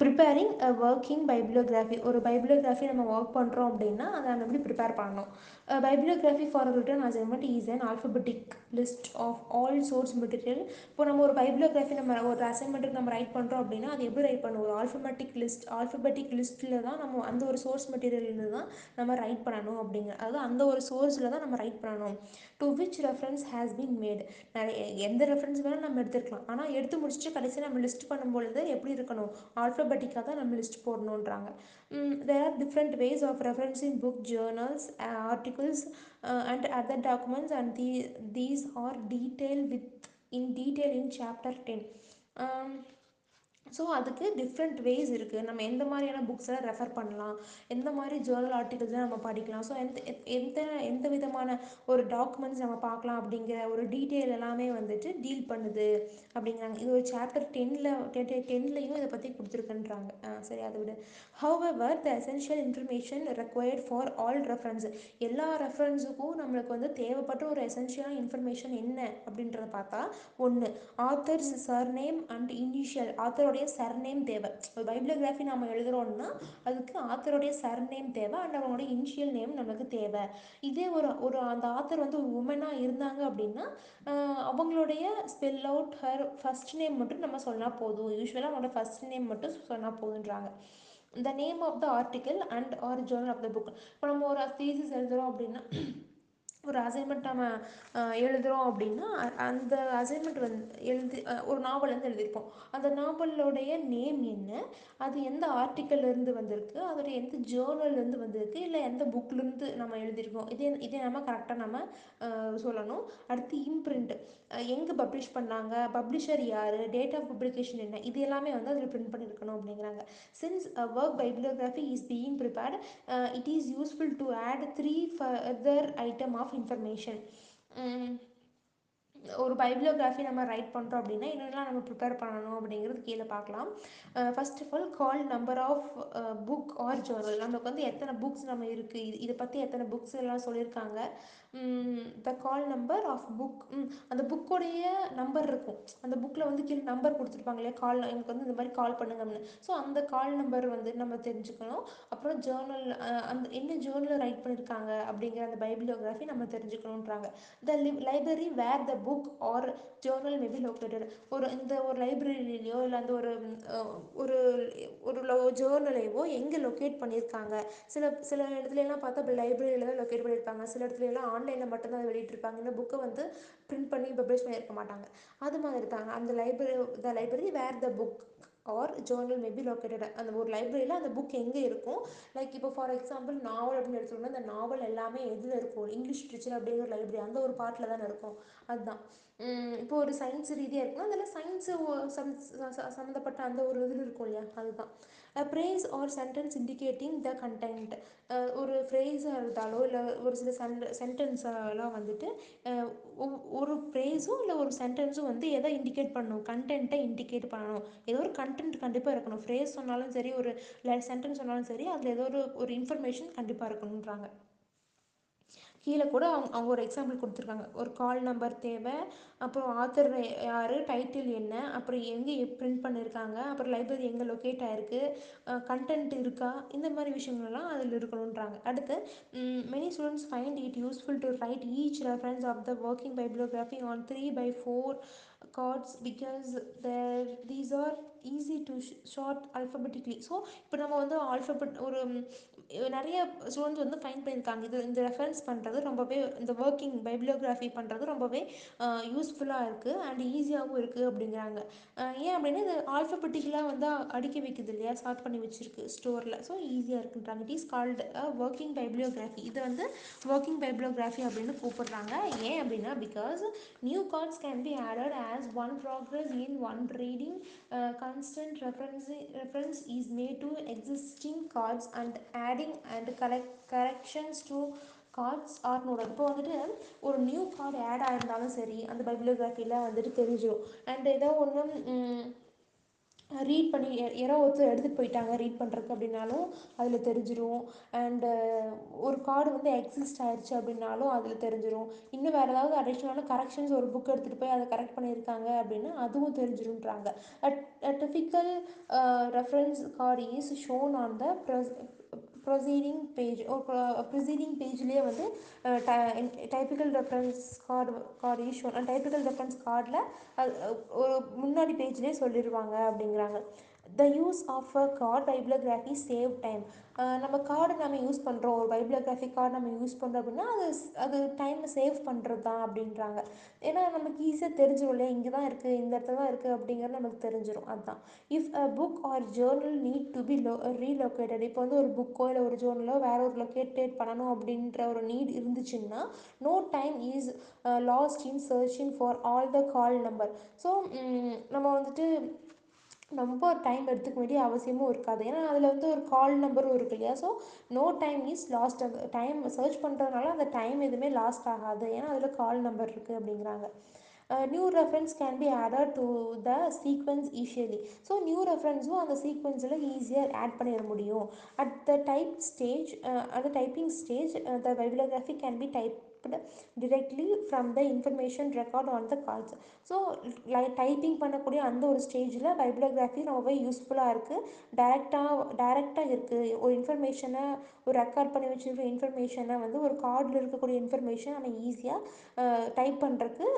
Preparing அ working பைபிளியோகிராஃபி. ஒரு bibliography நம்ம work பண்ணுறோம் அப்படின்னா அதை நம்ம எப்படி ப்ரிப்பேர் பண்ணணும். Bibliography for written assignment is an alphabetic list of all source material. இப்போ நம்ம ஒரு பைபிளியோகிராஃபி நம்ம ஒரு அசைன்மெண்ட்டுக்கு நம்ம ரைட் பண்ணுறோம் அப்படின்னா அது எப்படி ரைட் பண்ணுவோம், ஒரு ஆல்ஃபபெட்டிக் லிஸ்ட்டில் தான் நம்ம அந்த ஒரு சோர்ஸ் மெட்டீரியல்னு தான் நம்ம ரைட் பண்ணணும் அப்படிங்கிற, அதாவது அந்த ஒரு சோர்ஸில் தான் நம்ம ரைட் பண்ணணும். To which reference has been made. நிறைய எந்த ரெஃபரன்ஸ் வேணால் நம்ம எடுத்துருக்கலாம், ஆனால் எடுத்து முடிச்சுட்டு கடைசியாக நம்ம லிஸ்ட் பண்ணும்பொழுது எப்படி இருக்கணும், ஆல்ஃபபெட்டிக்காக தான் நம்ம list போடணுன்றாங்க. There are different ways of referencing book, journals, articles, and other documents, and these are detailed in chapter 10. So அதுக்கு டிஃப்ரெண்ட் வேஸ் இருக்குது. நம்ம எந்த மாதிரியான புக்ஸெல்லாம் ரெஃபர் பண்ணலாம், எந்த மாதிரி ஜேர்னல் ஆர்டிகல்ஸ்லாம் நம்ம படிக்கலாம், ஸோ எந்த விதமான ஒரு டாக்குமெண்ட்ஸ் நம்ம பார்க்கலாம் அப்படிங்கிற ஒரு டீட்டெயில் எல்லாமே வந்துட்டு டீல் பண்ணுது அப்படிங்கிறாங்க. இது ஒரு சாப்டர் 10லையும் இதை பற்றி கொடுத்துருக்குன்றாங்க. சரி, அதை விட however the essential information required for all reference. எல்லா ரெஃபரன்ஸுக்கும் நம்மளுக்கு வந்து தேவைப்பட்ட ஒரு எசென்ஷியலான இன்ஃபர்மேஷன் என்ன அப்படின்றத பார்த்தா, ஒன்று ஆத்தர்ஸ் சர்நேம் அண்ட் இனிஷியல். ஆத்தருடைய சர்நேம் தேவை. ஒரு பைபிளியோகிராஃபி நம்ம எழுதுகிறோன்னா அதுக்கு ஆத்தருடைய சர்நேம் தேவை அண்ட் அவங்களுடைய இனிஷியல் நேம் நமக்கு தேவை. இதே ஒரு ஒரு அந்த ஆத்தர் வந்து ஒரு உமனாக இருந்தாங்க அப்படின்னா அவங்களுடைய spell out her first name மட்டும் நம்ம சொன்னால் போதும். யூஸ்வலாக அவங்களோட ஃபர்ஸ்ட் நேம் மட்டும் சொன்னால் போதுன்றாங்க. The name of the article and or journal of the book. இப்போ நம்ம ஒரு தீசிஸ் எழுதுகிறோம் அப்படின்னா, ஒரு அசைன்மெண்ட் நம்ம எழுதுகிறோம் அப்படின்னா அந்த அசைன்மெண்ட் வந்து ஒரு நாவல் வந்து எழுதியிருப்போம். அந்த நாவலோடைய நேம் என்ன, அது எந்த ஆர்டிக்கல்லேருந்து வந்திருக்கு, அதோடைய எந்த ஜேர்னல்லேருந்து வந்திருக்கு, இல்லை எந்த புக்லேருந்து நம்ம எழுதியிருக்கோம், இதே நம்ம கரெக்டாக நம்ம சொல்லணும். அடுத்து இம்ப்ரிண்ட், எங்கே பப்ளிஷ் பண்ணாங்க, பப்ளிஷர் யார், டேட் ஆஃப் பப்ளிகேஷன் என்ன, இது எல்லாமே வந்து அதில் பிரிண்ட் பண்ணியிருக்கணும் அப்படிங்கிறாங்க. Since work bibliography is being prepared, it is useful to add 3 further item of information. ஒரு பைபிளியோகிராஃபி நம்ம ரைட் பண்ணுறோம் அப்படின்னா என்னென்னலாம் நம்ம ப்ரிப்பேர் பண்ணணும் அப்படிங்கிறது கீழே பார்க்கலாம். First of all call number of book or journal. நம்மளுக்கு வந்து எத்தனை புக்ஸ் நம்ம இருக்குது, இதை பற்றி எத்தனை புக்ஸ் எல்லாம் சொல்லியிருக்காங்க. த கால் நம்பர் ஆஃப் புக், அந்த புக்கோடைய நம்பர் இருக்கும். அந்த புக்கில் வந்து கீழே நம்பர் கொடுத்துருப்பாங்க இல்லையா, எனக்கு வந்து இந்த மாதிரி கால் பண்ணுங்க அப்படின்னு. ஸோ அந்த கால் நம்பர் வந்து நம்ம தெரிஞ்சுக்கணும். அப்புறம் ஜேர்னல், அந்த என்ன ஜேர்னலில் ரைட் பண்ணியிருக்காங்க அப்படிங்கிற அந்த பைபிளியோகிராஃபி நம்ம தெரிஞ்சுக்கணுன்றாங்க. The library where the book or journal maybe located. ஒரு லைப்ரரியிலையோ இல்லை அந்த ஒரு ஜேர்னலையோ எங்கே லொக்கேட் பண்ணியிருக்காங்க. சில இடத்துலலாம் பார்த்தா இப்போ லைப்ரரியில் தான் லொக்கேட் பண்ணியிருப்பாங்க, சில இடத்துலலாம் ஆன்லைனில் மட்டும்தான் வெளியிட்டிருப்பாங்க. இந்த புக்கை வந்து பிரிண்ட் பண்ணி பப்ளிஷ் பண்ணியிருக்க மாட்டாங்க. அது மாதிரி தாங்க அந்த library where the book or journal maybe located. அந்த ஒரு லைப்ரரியில் அந்த புக் எங்கே இருக்கும். லைக் இப்போ ஃபார் எக்ஸாம்பிள் நாவல் அப்படின்னு எடுத்துக்கிட்டோம்னா அந்த நாவல் எல்லாமே எதில் இருக்கும், இங்கிலீஷ் லிட்ரேச்சர் அப்படிங்கிற லைப்ரரி அந்த ஒரு பார்ட்டில் தானே இருக்கும். அதுதான் இப்போ ஒரு சயின்ஸ் ரீதியாக இருக்குன்னா அதில் சயின்ஸு சம்மந்தப்பட்ட அந்த ஒரு இதில் இருக்கும் இல்லையா, அதுதான். Phrase or sentence indicating the content. ஒரு ஃப்ரேஸாக இருந்தாலோ இல்லை ஒரு சில சென்டென்ஸெல்லாம் வந்துட்டு ஒரு ப்ரேஸும் இல்லை ஒரு சென்டென்ஸும் வந்து எதை இண்டிகேட் பண்ணணும், கண்டென்ட்டை இண்டிகேட் பண்ணணும். ஏதோ ஒரு கண்டென்ட் கண்டிப்பாக இருக்கணும். ஃப்ரேஸ் சொன்னாலும் சரி, ஒரு சென்டென்ஸ் சொன்னாலும் சரி, அதில் ஏதோ ஒரு இன்ஃபர்மேஷன் கண்டிப்பாக இருக்கணுன்றாங்க. கீழே கூட அவங்க ஒரு எக்ஸாம்பிள் கொடுத்துருக்காங்க. ஒரு கால் நம்பர் தேவை, அப்புறம் ஆத்தர் யார், டைட்டில் என்ன, அப்புறம் எங்கே பிரிண்ட் பண்ணியிருக்காங்க, அப்புறம் லைப்ரரி எங்கே லொக்கேட் ஆகிருக்கு, கண்டென்ட் இருக்கா, இந்த மாதிரி விஷயங்கள்லாம் அதில் இருக்கணுன்றாங்க. அடுத்து many students find it useful to write each reference of the working bibliography on 3x4 cards because these are easy to short alphabetically. So இப்போ நம்ம வந்து நிறைய ஸ்டூடெண்ட்ஸ் வந்து ஃபைன் பண்ணியிருக்காங்க. இந்த ரெஃபரன்ஸ் பண்ணுறது ரொம்பவே, இந்த ஒர்க்கிங் பைபிளியோகிராஃபி பண்ணுறது ரொம்பவே யூஸ்ஃபுல்லாக இருக்குது அண்ட் ஈஸியாகவும் இருக்குது அப்படிங்கிறாங்க. ஏன் அப்படின்னா இது ஆல்ஃபபெட்டிக்கலாக வந்து அடுக்கி வைக்குது இல்லையா, ஸ்டார்ட் பண்ணி வச்சுருக்கு ஸ்டோரில். ஸோ ஈஸியாக இருக்குன்றாங்க. It is called working bibliography. இது வந்து ஒர்க்கிங் பைபிளியோகிராஃபி அப்படின்னு கூப்பிடுறாங்க. ஏன் அப்படின்னா because new cards can be added as one progress in one reading. Constant reference is made to existing cards and adding and corrections to cards are noted. இப்போ வந்துட்டு ஒரு new card add ஆயிருந்தாலும் சரி அந்த பைபிளியோகிராஃபியில் வந்துட்டு தெரிஞ்சிடும். அண்ட் ஏதோ ஒன்று read பண்ணி யாரோ ஒருத்தர் எடுத்துகிட்டு போயிட்டாங்க ரீட் பண்ணுறதுக்கு அப்படின்னாலும் அதில் தெரிஞ்சிரும். அண்டு ஒரு கார்டு வந்து எக்ஸிஸ்ட் ஆயிடுச்சு அப்படின்னாலும் அதில் தெரிஞ்சிரும். இன்னும் வேறு ஏதாவது அடிஷ்னலான கரெக்ஷன்ஸ் ஒரு புக் எடுத்துகிட்டு போய் அதை கரெக்ட் பண்ணியிருக்காங்க அப்படின்னா அதுவும் தெரிஞ்சிருன்றாங்க. A typical reference card is shown on the proceeding page or preceding பேஜ்லேயே வந்து typical reference card is shown. Typical reference கார்டில் ஒரு முன்னாடி பேஜ்லேயே சொல்லிடுவாங்க அப்படிங்கிறாங்க. The use of a card bibliography save time. நம்ம கார்டு நம்ம யூஸ் பண்ணுறோம், ஒரு பைபிளியோகிராஃபி கார்டு நம்ம யூஸ் பண்ணுறோம் அப்படின்னா அது டைமை சேவ் பண்ணுறது தான் அப்படின்றாங்க. ஏன்னா நமக்கு ஈஸியாக தெரிஞ்சிடும் இல்லையா, இங்கே தான் இருக்குது, இந்த இடத்துல தான் இருக்குது அப்படிங்கிறது நமக்கு தெரிஞ்சிடும். அதுதான். If a book or journal need to be relocated. இப்போ வந்து ஒரு புக்கோ இல்லை ஒரு ஜேர்னலோ வேற ஒரு லொக்கேட்டட் பண்ணணும் அப்படின்ற ஒரு நீட் இருந்துச்சுன்னா no time is lost in searching for all the call number. So நம்ம வந்துட்டு ரொம்ப டைம் எடுத்துக்க வேண்டிய அவசியமும் இருக்காது. ஏன்னா அதில் வந்து ஒரு கால் நம்பரும் இருக்கு இல்லையா. So no time is lost. அந்த டைம் சர்ச் பண்ணுறதுனால அந்த டைம் எதுவுமே லாஸ்ட் ஆகாது, ஏன்னா அதில் கால் நம்பர் இருக்குது அப்படிங்கிறாங்க. New reference can be added to the sequence easily. So new ரெஃபரன்ஸும் அந்த சீக்வன்ஸில் ஈஸியாக ஆட் பண்ணிட முடியும். At the typing stage the bibliography can be typed directly from the information record on the cards. ஸோ டைப்பிங் பண்ணக்கூடிய அந்த ஒரு ஸ்டேஜில் பைபிளியோகிராஃபி ரொம்பவே யூஸ்ஃபுல்லாக இருக்குது. டைரெக்டாக இருக்குது. ஒரு இன்ஃபர்மேஷனை, ஒரு ரெக்கார்ட் பண்ணி வச்சுருக்க இன்ஃபர்மேஷனை வந்து ஒரு கார்டில் இருக்கக்கூடிய இன்ஃபர்மேஷன் நம்ம ஈஸியாக டைப் பண்ணுறதுக்கு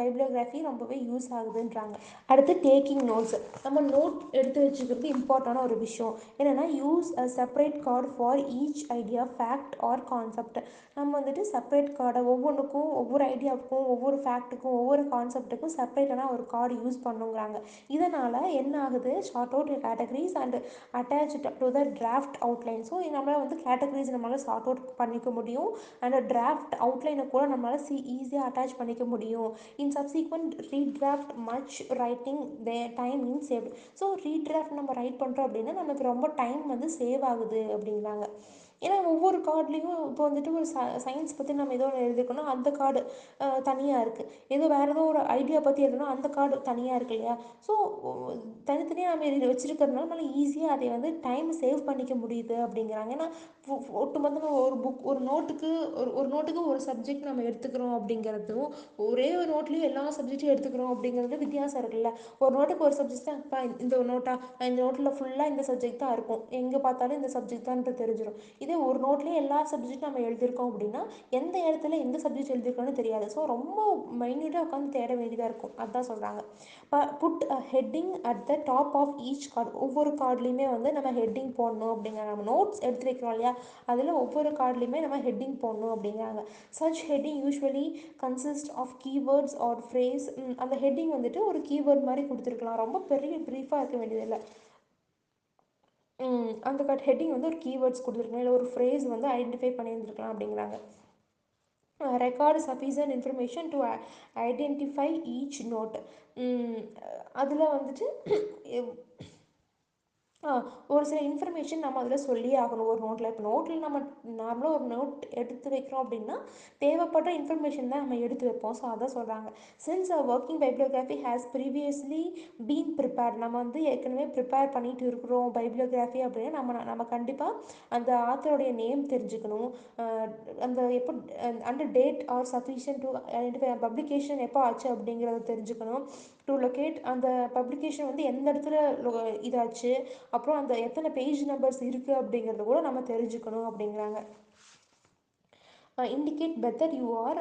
பைபிளியோகிராஃபி ரொம்பவே யூஸ் ஆகுதுன்றாங்க. அடுத்து டேக்கிங் நோட்ஸ். நம்ம நோட் எடுத்து வச்சுக்கிறது இம்பார்ட்டண்டான ஒரு விஷயம். என்னென்னா use a separate card for each idea, fact R concept. நம்ம வந்துட்டு செப்பரேட் கார்டை ஒவ்வொன்றுக்கும், ஒவ்வொரு ஐடியாவுக்கும், ஒவ்வொரு ஃபேக்ட்டுக்கும், ஒவ்வொரு கான்செப்ட்டுக்கும் செப்பரேட்டான ஒரு கார்டு யூஸ் பண்ணுங்கிறாங்க. இதனால் என்ன ஆகுது, short out categories and attach to the draft outline. So நம்மளால் வந்து கேட்டகரிஸ் நம்மளால் ஷார்ட் அவுட் பண்ணிக்க முடியும். அண்ட் டிராஃப்ட் அவுட்லைனை கூட நம்மளால் ஈஸியாக அட்டாச் பண்ணிக்க முடியும். In subsequent redraft much writing time in save. So redraft நம்ம ரைட் பண்ணுறோம் அப்படின்னா நமக்கு ரொம்ப டைம் வந்து சேவ் ஆகுது அப்படிங்கிறாங்க. ஏன்னா ஒவ்வொரு கார்ட்லேயும் இப்போ வந்துட்டு ஒரு சயின்ஸ் பற்றி நம்ம ஏதோ ஒன்று எழுதிருக்கோன்னா அந்த கார்டு தனியாக இருக்குது. ஏதோ வேறு ஏதோ ஒரு ஐடியா பற்றி எழுதணும், அந்த கார்டு தனியாக இருக்கு இல்லையா. ஸோ தனித்தனியாக நம்ம வச்சுருக்கிறதுனால நம்மளால ஈஸியாக அதை வந்து டைம் சேவ் பண்ணிக்க முடியுது அப்படிங்கிறாங்க. ஏன்னா ஒட்டுமொத்தமாக ஒரு நோட்டுக்கு ஒரு சப்ஜெக்ட் நம்ம எடுத்துக்கிறோம் அப்படிங்கிறதும், ஒரே ஒரு நோட்லேயும் எல்லா சப்ஜெக்ட்டும் எடுத்துக்கிறோம் அப்படிங்கிறது வித்தியாசம் இருக்குல்ல. ஒரு நோட்டுக்கு ஒரு சப்ஜெக்ட் தான், இப்போ இந்த நோட்டா, இந்த நோட்டில் ஃபுல்லாக இந்த சப்ஜெக்ட் தான் இருக்கும், எங்கே பார்த்தாலும் இந்த சப்ஜெக்ட் தான் தெரிஞ்சிடும். இதே ஒரு நோட்லேயே எல்லா சப்ஜெக்ட்டும் நம்ம எழுதியிருக்கோம் அப்படின்னா எந்த இடத்துல எந்த சப்ஜெக்ட் எழுதியிருக்கோன்னு தெரியாது. ஸோ ரொம்ப மைன்யூட்டாக உட்காந்து தேட வேண்டியதாக இருக்கும். அதுதான் சொல்கிறாங்க. Put a heading at the top of each card. ஒவ்வொரு கார்ட்லேயுமே வந்து நம்ம ஹெட்டிங் போடணும் அப்படிங்கிறாங்க. நம்ம நோட்ஸ் எடுத்து வைக்கிறோம் இல்லையா, அதில் ஒவ்வொரு கார்ட்லேயுமே நம்ம ஹெட்டிங் போடணும் அப்படிங்கிறாங்க. Such heading usually consist of keywords or phrase. அந்த ஹெட்டிங் வந்துட்டு ஒரு கீவேர்ட் மாதிரி கொடுத்துருக்கலாம், ரொம்ப பெரிய ப்ரீஃபாக இருக்க வேண்டியதில்லை. அந்த ஹெட்டிங் வந்து ஒரு கீவேர்ட்ஸ் கொடுத்துருக்கலாம், இல்லை ஒரு ஃப்ரேஸ் வந்து ஐடென்டிஃபை பண்ணியிருந்துருக்கலாம் அப்படிங்கிறாங்க. Record sufficient information to identify each note. அதில் வந்துட்டு ஒரு சில இன்ஃபர்மேஷன் நம்ம அதில் சொல்லியே ஆகணும் ஒரு நோட்டில். இப்போ நோட்டில் நம்ம நார்மலாக ஒரு நோட் எடுத்து வைக்கிறோம் அப்படின்னா தேவைப்படுற இன்ஃபர்மேஷன் தான் நம்ம எடுத்து வைப்போம். ஸோ அதான் சொல்கிறாங்க. Since a working bibliography has previously been prepared. நம்ம வந்து ஏற்கனவே ப்ரிப்பேர் பண்ணிட்டு இருக்கிறோம் பைபிளியோகிராஃபி அப்படின்னா நம்ம கண்டிப்பாக அந்த ஆத்தருடைய நேம் தெரிஞ்சுக்கணும். அந்த எப்போ அந்த date R sufficient to identify publication எப்போ ஆச்சு அப்படிங்கிறத தெரிஞ்சுக்கணும். டு லொக்கேட் அந்த பப்ளிகேஷன் வந்து எந்த இடத்துல இதாச்சு, அப்புறம் அந்த எத்தனை பேஜ் நம்பர்ஸ் இருக்குது அப்படிங்கிறத கூட நம்ம தெரிஞ்சுக்கணும் அப்படிங்கிறாங்க. indicate whether you are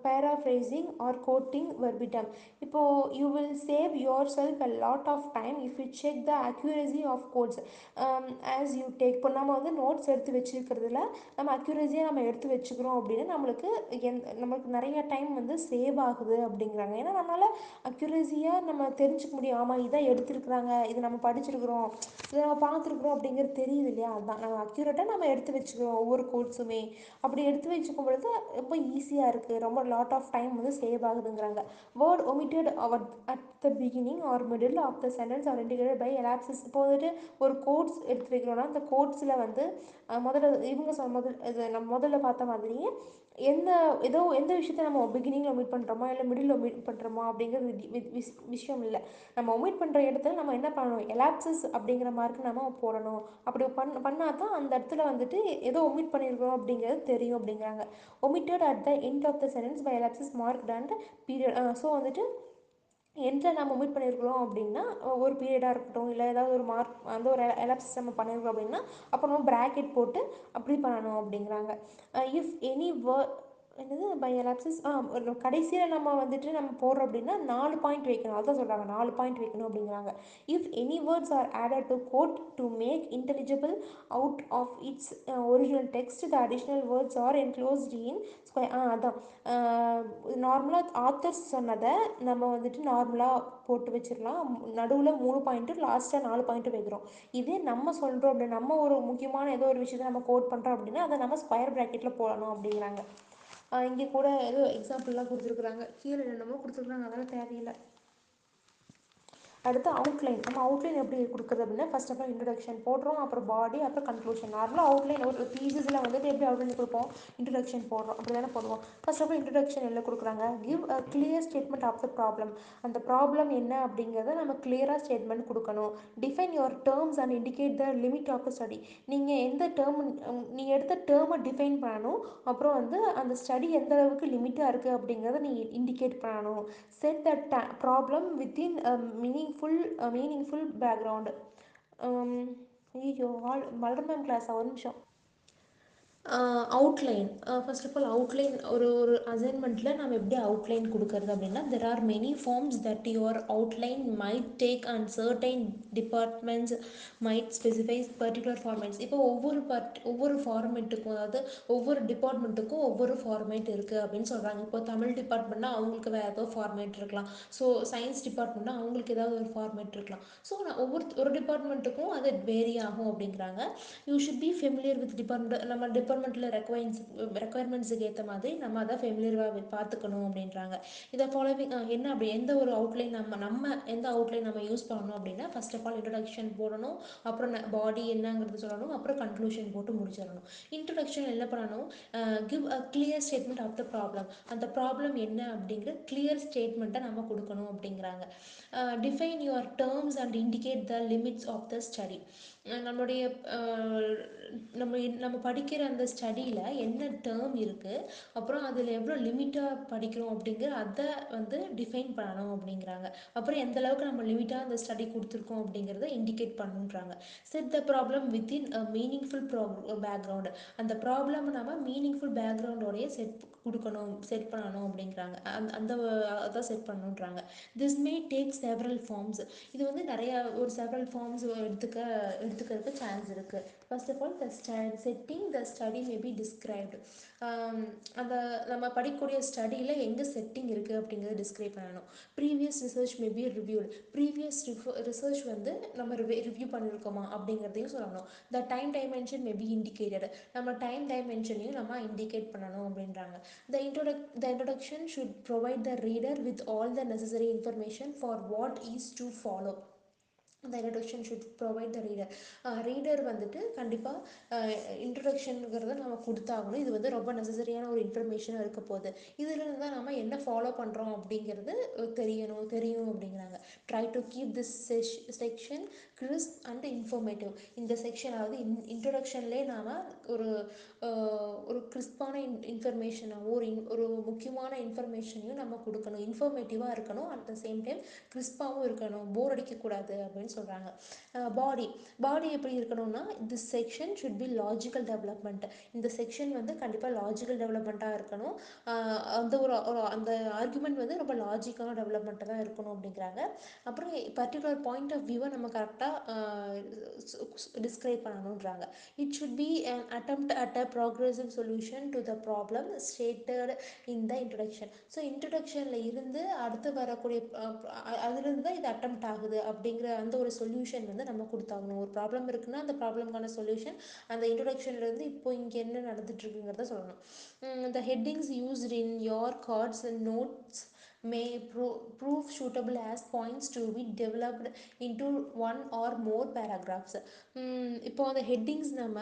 paraphrasing or quoting verbatim. இப்போது you will save yourself a lot of time if you check the accuracy of quotes as you take. இப்போ நம்ம வந்து நோட்ஸ் எடுத்து வச்சுருக்கிறதுல நம்ம அக்யூரஸியாக நம்ம எடுத்து வச்சுக்கிறோம் அப்படின்னா நம்மளுக்கு நிறைய டைம் வந்து சேவ் ஆகுது அப்படிங்கிறாங்க. ஏன்னா நம்மளால் அக்யூரஸியாக நம்ம தெரிஞ்சுக்க முடியும், ஆமாம் இதான் எடுத்துருக்குறாங்க, இது நம்ம படிச்சிருக்கிறோம், இதை நம்ம பார்த்துருக்குறோம் அப்படிங்கிறது தெரியுது இல்லையா. அதுதான் நம்ம அக்யூரேட்டாக நம்ம எடுத்து வச்சுக்கிறோம் ஒவ்வொரு கோட்ஸுமே. அப்படி எடுத்து வச்சுக்கும் பொழுது ரொம்ப ஈஸியாக இருக்குது, ரொம்ப லாட் ஆஃப் டைம் வந்து சேவ் ஆகுதுங்கிறாங்க. Word omitted at the beginning or middle of the sentence are indicated by ellipsis. இப்போ வந்துட்டு ஒரு கோட்ஸ் எடுத்து வைக்கிறோன்னா அந்த கோட்ஸில் வந்து முதல்ல இது நம்ம முதல்ல பார்த்த மாதிரியே எந்த ஏதோ எந்த விஷயத்த நம்ம பிகினிங்கில் ஒமிட் பண்ணுறோமா இல்லை மிடில் ஒமிட் பண்ணுறோமா அப்படிங்கிறது விஷயம் இல்லை. நம்ம ஒமிட் பண்ணுற இடத்துல நம்ம என்ன பண்ணணும், எலாப்சிஸ் அப்படிங்கிற மார்க்கு நம்ம போடணும். அப்படி பண்ணால் தான் அந்த இடத்துல வந்துட்டு ஏதோ ஒமிட் பண்ணியிருக்கிறோம் அப்படிங்கிறது தெரியும் அப்படிங்கிறாங்க. Omitted at the end of the sentence by ellipsis marked and period. So வந்துட்டு எந்த நம்ம ஒமிட் பண்ணியிருக்கிறோம் அப்படின்னா ஒரு பீரியடாக இருக்கட்டும் இல்லை ஏதாவது ஒரு மார்க் அந்த ஒரு எலாப்சிஸ் நம்ம பண்ணியிருக்கோம் அப்படின்னா அப்போ நம்ம ப்ராக்கெட் போட்டு அப்படி பண்ணணும் அப்படிங்கிறாங்க. இஃப் எனி என்னது பை எலாப்சிஸ் கடைசியில் நம்ம வந்துட்டு நம்ம போடுறோம் அப்படின்னா 4 பாயிண்ட் வைக்கணும். அதான் சொல்கிறாங்க 4 பாயிண்ட் வைக்கணும் அப்படிங்கிறாங்க. If any words are added to quote to make intelligible out of its original text the additional words are enclosed in square. அதான் நார்மலாக ஆத்தர்ஸ் சொன்னதை நம்ம வந்துட்டு நார்மலாக போட்டு வச்சிடலாம். நடுவில் 3 பாயிண்ட்டு லாஸ்ட்டாக 4 பாயிண்ட்டு வைக்கிறோம். இதே நம்ம சொல்கிறோம் அப்படின்னா நம்ம ஒரு முக்கியமான ஏதோ ஒரு விஷயத்தை நம்ம கோட் பண்ணுறோம் அப்படின்னா அதை நம்ம ஸ்கொயர் ப்ராக்கெட்டில் போடணும் அப்படிங்கிறாங்க. இங்கே கூட ஏதோ எக்ஸாம்பிள்லாம் கொடுத்துருக்குறாங்க, கீழே என்னமோ கொடுத்துருக்குறாங்க, அதெல்லாம் தேவையில்லை. அடுத்து அவுட்லைன். நம்ம அவுட்லைன் எப்படி கொடுக்குறது அப்படின்னா ஃபர்ஸ்ட் ஆஃப் ஆல் இன்ட்ரடக்ஷன் போடுறோம், அப்புறம் பாடி, அப்புறம் கன்க்ளூஷன். நார்மலாக அவுட்லைன் ஒரு தீசிஸில் வந்துட்டு எப்படி அவுட்லைன் கொடுப்போம், இன்ட்ரடக்ஷன் போடுறோம், அப்படி தானே போடுவோம். ஃபர்ஸ்ட் ஆஃப் ஆல் இன்ட்ரடக்ஷன் எல்லாம் கொடுக்குறாங்க. Give a clear statement of the problem. அந்த ப்ராப்ளம் என்ன அப்படிங்கிறத நம்ம கிளியராக ஸ்டேட்மெண்ட் கொடுக்கணும். Define your terms and indicate the limit of the study. நீங்கள் எந்த டேர்ம் நீங்கள் எடுத்த டேர்மை டிஃபைன் பண்ணணும். அப்புறம் வந்து அந்த ஸ்டடி எந்த அளவுக்கு லிமிட்டாக இருக்குது அப்படிங்கிறத நீங்கள் இண்டிகேட் பண்ணணும். Set the problem within meaningful background. ஐயோ மலர் மேம் கிளாஸா, ஒரு நிமிஷம். Outline. First of all outline ஒரு அசைன்மெண்ட்டில் நம்ம எப்படி அவுட்லைன் கொடுக்கறது அப்படின்னா there are many forms that your outline might take and certain departments might specify particular formats. இப்போ ஒவ்வொரு ஃபார்மேட்டுக்கும், அதாவது ஒவ்வொரு டிபார்ட்மெண்ட்டுக்கும் ஒவ்வொரு ஃபார்மேட் இருக்குது அப்படின்னு சொல்கிறாங்க. இப்போ தமிழ் டிபார்ட்மெண்ட்னா அவங்களுக்கு வேறு ஏதோ ஃபார்மேட் இருக்கலாம். ஸோ சயின்ஸ் டிபார்ட்மெண்ட்னா அவங்களுக்கு ஏதாவது ஒரு ஃபார்மேட் இருக்கலாம். ஸோ ஒரு டிபார்ட்மெண்ட்டுக்கும் அது வேரி ஆகும் அப்படிங்கிறாங்க. You should be familiar with department. நம்ம டிபார்ட்மெண்ட்டில் ரெக்குவயர்மெண்ட்ஸுக்கு ஏற்ற மாதிரி நம்ம அதை ஃபெமிலியராக பார்த்துக்கணும் அப்படின்றாங்க. இதை ஃபாலோவிங் என்ன அப்படி எந்த ஒரு அவுட்லைன் நம்ம எந்த அவுட்லைன் நம்ம யூஸ் பண்ணணும் அப்படின்னா ஃபர்ஸ்ட் ஆஃப் ஆல் இன்ட்ரடக்ஷன் போடணும், அப்புறம் பாடி என்னங்கிறது சொல்லணும், அப்புறம் கன்க்ளூஷன் போட்டு முடிச்சிடணும். இன்ட்ரடக்ஷன் என்ன பண்ணணும், give a clear statement of the problem. அந்த ப்ராப்ளம் என்ன அப்படிங்கிற கிளியர் ஸ்டேட்மெண்ட்டை நம்ம கொடுக்கணும் அப்படிங்கிறாங்க. Define your terms and indicate the limits of the study. நம்மளுடைய நம்ம படிக்கிற அந்த ஸ்டடியில் என்ன டேர்ம் இருக்குது, அப்புறம் அதில் எவ்வளோ லிமிட்டாக படிக்கிறோம் அப்படிங்கிற அதை வந்து டிஃபைன் பண்ணணும் அப்படிங்கிறாங்க. அப்புறம் எந்த அளவுக்கு நம்ம லிமிட்டாக அந்த ஸ்டடி கொடுத்துருக்கோம் அப்படிங்கிறத இண்டிகேட் பண்ணுன்றாங்க. Set the problem within a meaningful background. அந்த ப்ராப்ளம் நம்ம மீனிங்ஃபுல் பேக்ரவுண்டோடைய செட் பண்ணணும் அப்படிங்கிறாங்க. அந்த அதான் செட் பண்ணணுன்றாங்க. This may take several forms. இது வந்து நிறைய ஒரு செவரல் ஃபார்ம்ஸ் எடுத்துக்கிறதுக்கு சான்ஸ் இருக்குது. First of all setting the study may be described. அந்த நம்ம படிக்கக்கூடிய ஸ்டடியில் எங்கே செட்டிங் இருக்குது அப்படிங்கிறத டிஸ்கிரைப் பண்ணணும். Previous research may be reviewed. Previous research வந்து நம்ம ரிவ்யூ பண்ணியிருக்கோமா அப்படிங்கிறதையும் சொல்லணும். The time dimension may be indicated. நம்ம டைம் டைமென்ஷனையும் நம்ம இண்டிகேட் பண்ணணும் அப்படின்றாங்க. The introduction should provide the reader with all the necessary information for what is to follow. The introduction should provide the reader. Reader வந்துட்டு கண்டிப்பாக இன்ட்ரடக்ஷனுங்கிறத நம்ம கொடுத்தாகணும். இது வந்து ரொம்ப நெசசரியான ஒரு இன்ஃபர்மேஷனாக இருக்க போகுது. இதிலிருந்து தான் நம்ம என்ன ஃபாலோ பண்ணுறோம் அப்படிங்கிறது தெரியும் அப்படிங்கிறாங்க. Try to keep this section crisp and informative. இந்த செக்ஷன் அதாவது இன்ட்ரடக்ஷன்லேயே நாம் ஒரு ஒரு கிறிஸ்பான இன்ஃபர்மேஷனாகவும் ஒரு முக்கியமான இன்ஃபர்மேஷனையும் நம்ம கொடுக்கணும். இன்ஃபர்மேட்டிவாக இருக்கணும், அட் த சேம் டைம் கிறிஸ்பாகவும் இருக்கணும், போர் அடிக்கக்கூடாது அப்படின்னு சொல்கிறாங்க. பாடி எப்படி இருக்கணும்னா this section should be logical development. இந்த செக்ஷன் வந்து கண்டிப்பாக லாஜிக்கல் டெவலப்மெண்ட்டாக இருக்கணும். அந்த அந்த ஆர்குமெண்ட் வந்து ரொம்ப லாஜிக்கான டெவலப்மெண்ட்டாக தான் இருக்கணும் அப்படிங்கிறாங்க. அப்புறம் பர்டிகுலர் பாயிண்ட் ஆஃப் வியூவை நம்ம கரெக்டாக டிஸ்கிரைப் பண்ணணுன்றாங்க. It should be an attempt at a progressive solution to the problem stated in the introduction. So இன்ட்ரடக்ஷனில் இருந்து அடுத்து வரக்கூடிய அதுலேருந்து தான் இது அட்டெம்ப்ட் ஆகுது அப்படிங்கிற அந்த ஒரு சொல்யூஷன் வந்து நம்ம கொடுத்தாகணும். ஒரு ப்ராப்ளம் இருக்குன்னா அந்த ப்ராப்ளம்கான சொல்யூஷன் அந்த இன்ட்ரடக்ஷன்லேருந்து இப்போ இங்கே என்ன நடந்துட்டுருக்குங்கிறத சொல்லணும். The headings used in your cards and notes may prove suitable as points to be developed into one or more paragraphs. இப்போ அந்த ஹெட்டிங்ஸ் நம்ம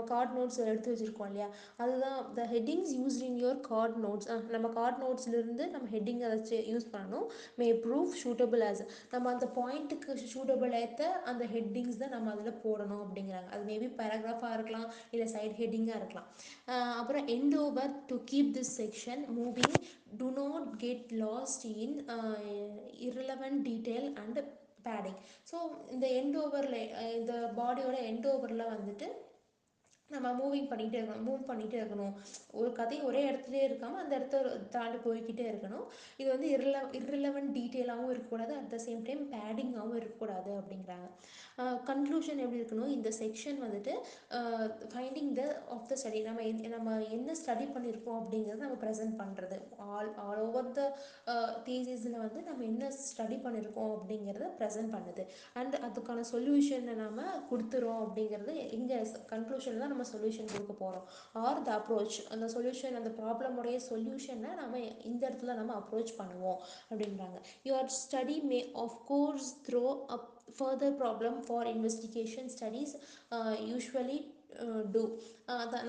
கார்ட் நோட்ஸ் எடுத்து வச்சுருக்கோம் இல்லையா, அதுதான் the headings used in your card notes. நம்ம card நோட்ஸ்லேருந்து நம்ம ஹெட்டிங் அதை வச்சு யூஸ் பண்ணணும். மே ப்ரூவ் சூட்டபிள் ஆஸ், நம்ம அந்த பாயிண்ட்டுக்கு சூட்டபிள் ஏற்ற அந்த ஹெட்டிங்ஸ் தான் நம்ம அதில் போடணும் அப்படிங்கிறாங்க. அது மேபி பேராகிராஃபாக இருக்கலாம், இல்லை சைட் ஹெட்டிங்காக இருக்கலாம். அப்புறம் end over to keep this section moving, to not get lost in irrelevant detail and padding. So இந்த எண்ட் ஓவரில், இந்த பாடியோட எண்ட் ஓவரில் வந்துட்டு நம்ம மூவ் பண்ணிகிட்டே இருக்கணும். ஒரு கதை ஒரே இடத்துலையே இருக்காமல் அந்த இடத்த தாண்டி போய்கிட்டே இருக்கணும். இது வந்து irrelevant டீட்டெயிலாகவும் இருக்கக்கூடாது, அட் த சேம் டைம் பேடிங்காகவும் இருக்கக்கூடாது அப்படிங்கிறாங்க. கன்க்ளூஷன் எப்படி இருக்கணும், இந்த செக்ஷன் வந்துட்டு ஃபைண்டிங் ஆஃப் த ஸ்டடி, நம்ம என்ன ஸ்டடி பண்ணியிருக்கோம் அப்படிங்கிறத நம்ம ப்ரெசென்ட் பண்ணுறது. ஆல் ஓவர் த தீசிஸில் வந்து நம்ம என்ன ஸ்டடி பண்ணியிருக்கோம் அப்படிங்கிறத ப்ரெசென்ட் பண்ணுது. அண்ட் அதுக்கான சொல்யூஷனை நம்ம கொடுத்துறோம் அப்படிங்கிறது இங்கே கன்க்ளூஷனில் தான் நம்ம சொல்யூஷன் கொடுக்க போகிறோம். ஆர் த அப்ரோச், அந்த சொல்யூஷன், அந்த ப்ராப்ளமுடைய சொல்யூஷனை நம்ம இந்த இடத்துல நம்ம அப்ரோச் பண்ணுவோம் அப்படின்றாங்க. Your study may of course throw up further problem for investigation studies usually do.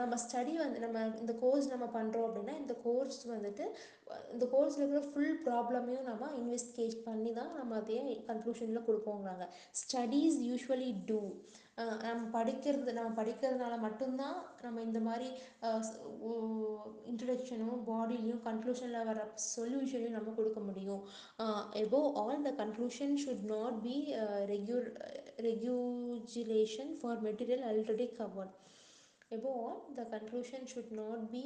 நம்ம ஸ்டடி வந்து நம்ம இந்த கோர்ஸ் நம்ம பண்ணுறோம் அப்படின்னா இந்த கோர்ஸ் வந்துட்டு இந்த கோர்ஸில் இருக்கிற ஃபுல் ப்ராப்ளமையும் நம்ம இன்வெஸ்டிகேட் பண்ணி தான் நம்ம அதே கன்க்ளூஷனில் கொடுப்போங்கிறாங்க. ஸ்டடீஸ் யூஸ்வலி டூ, நம்ம படிக்கிறதுனால மட்டும்தான் நம்ம இந்த மாதிரி இன்ட்ரடக்ஷனும் பாடிலையும் கன்க்ளூஷனில் வர சொல்யூஷனையும் நம்ம கொடுக்க முடியும். above all the conclusion should not be regulation for material already covered. above all the conclusion should not be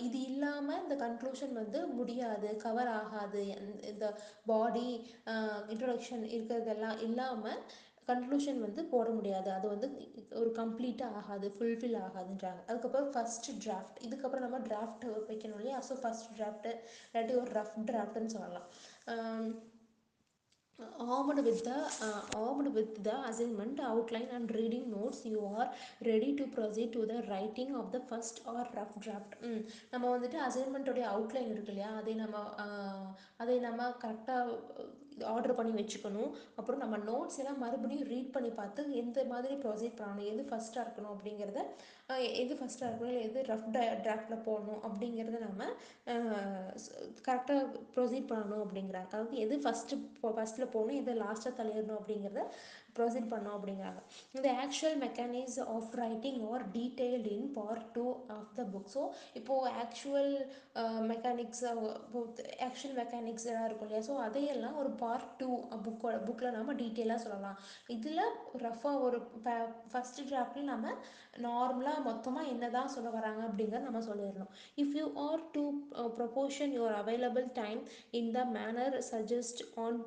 இது இல்லாமல் இந்த கன்க்ளூஷன் வந்து முடியாது, கவர் ஆகாது. இந்த பாடி இன்ட்ரடக்ஷன் இருக்கிறதெல்லாம் இல்லாமல் கன்க்ளூஷன் வந்து போட முடியாது, அது வந்து ஒரு கம்ப்ளீட்டாக ஆகாது, ஃபுல்ஃபில் ஆகாதுன்றாங்க. அதுக்கப்புறம் ஃபஸ்ட் டிராஃப்ட், இதுக்கப்புறம் நம்ம டிராஃப்ட் வைக்கணும் இல்லையா. ஸோ ஃபஸ்ட் டிராஃப்ட்டு இல்லாட்டி ஒரு ரஃப் டிராஃப்ட்னு சொல்லலாம். armed with the assignment outline and reading notes, you are ready to proceed to the writing of the first or rough draft. நம்ம வந்துட்டு அசைன்மெண்ட்டோடைய அவுட்லைன் இருக்கு இல்லையா, அதை நம்ம கரெக்டாக ஆர்டர் பண்ணி வச்சுக்கணும். அப்புறம் நம்ம நோட்ஸ் எல்லாம் மறுபடியும் ரீட் பண்ணி பார்த்து எந்த மாதிரி ப்ரொசீட் பண்ணணும், எது ஃபஸ்ட்டாக இருக்கணும் அப்படிங்கிறத, எது ஃபஸ்ட்டாக இருக்கணும் இல்லை எது ரஃப் டிராஃப்டில் போடணும் அப்படிங்கிறத நம்ம கரெக்டாக ப்ரொசீட் பண்ணணும் அப்படிங்கிறாங்க. அதாவது எது ஃபஸ்ட்டில் போகணும், எது லாஸ்ட்டாக தள்ளிடணும் அப்படிங்கிறத ப்ரொசீட் பண்ணோம் அப்படிங்கிறாங்க. இந்த actual mechanism of writing are detailed in part 2 of the book. So இப்போது ஆக்சுவல் மெக்கானிக்ஸ் எல்லாம் இருக்கும் இல்லையா, ஸோ அதையெல்லாம் ஒரு பார்ட் 2 புக்கில் நம்ம டீட்டெயிலாக சொல்லலாம். இதில் ரஃபாக ஒரு ஃபஸ்ட்டு டிராஃப்ட்லேயும் நம்ம நார்மலாக மொத்தமாக என்ன தான் சொல்ல வராங்க அப்படிங்கிறத நம்ம சொல்லிடணும். If you are to proportion your available time in the manor suggest on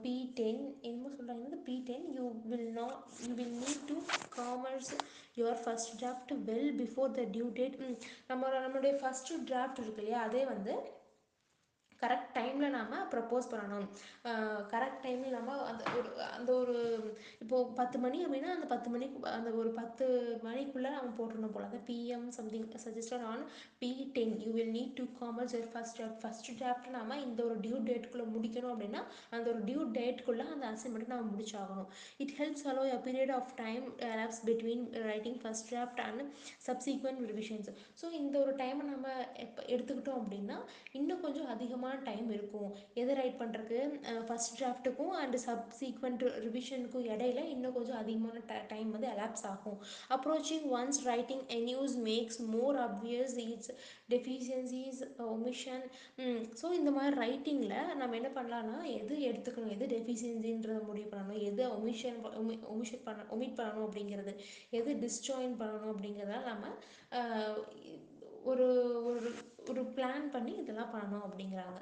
P10, என்னமோ சொல்கிறாங்க P10, you will need to commerce your first draft well before the due date. நம்மளுடைய ஃபஸ்ட் டிராஃப்ட் இருக்கு இல்லையா, அதே வந்து கரெக்ட் டைமில் நாம் propose பண்ணணும். கரெக்ட் டைமில் நம்ம அந்த ஒரு இப்போது 10 மணி அப்படின்னா அந்த 10 மணிக்கு அந்த ஒரு 10 மணிக்குள்ளே நம்ம போட்டுருணும் போல். அந்த PM something suggested on P10 you will need to commerce your first draft நாம் இந்த ஒரு டியூ டேட்டுக்குள்ளே முடிக்கணும் அப்படின்னா அந்த ஒரு டியூ டேட்டுக்குள்ளே அந்த அசைன்மெண்ட் நம்ம முடிச்சாகணும். It helps allow a period of time elapsed between writing first draft and subsequent revisions. So இந்த ஒரு டைமை நம்ம எடுத்துக்கிட்டோம் அப்படின்னா இன்னும் கொஞ்சம் அதிகமாக டைம் இருக்கும் எதை ரைட் பண்ணுறதுக்கு, ஃபஸ்ட் டிராஃப்ட்டுக்கும் அண்ட் சப்சீக்வெண்ட் ரிவிஷனுக்கும் இடையில இன்னும் கொஞ்சம் அதிகமான டைம் வந்து எலாப்ஸ் ஆகும். Approaching one's writing anew makes more obvious its deficiencies omission. So இந்த மாதிரி ரைட்டிங்கில் நம்ம என்ன பண்ணலான்னா எது எடுத்துக்கணும், எது டெஃபிஷியன்சின்றதை முடிவு பண்ணணும், எது ஒமிட் பண்ணணும் அப்படிங்கிறது, எது டிஸ்ஜாயின் பண்ணணும் அப்படிங்கிறத நம்ம ஒரு ஒரு ஒரு பிளான் பண்ணி இதெல்லாம் பண்ணணும் அப்படிங்கிறாங்க.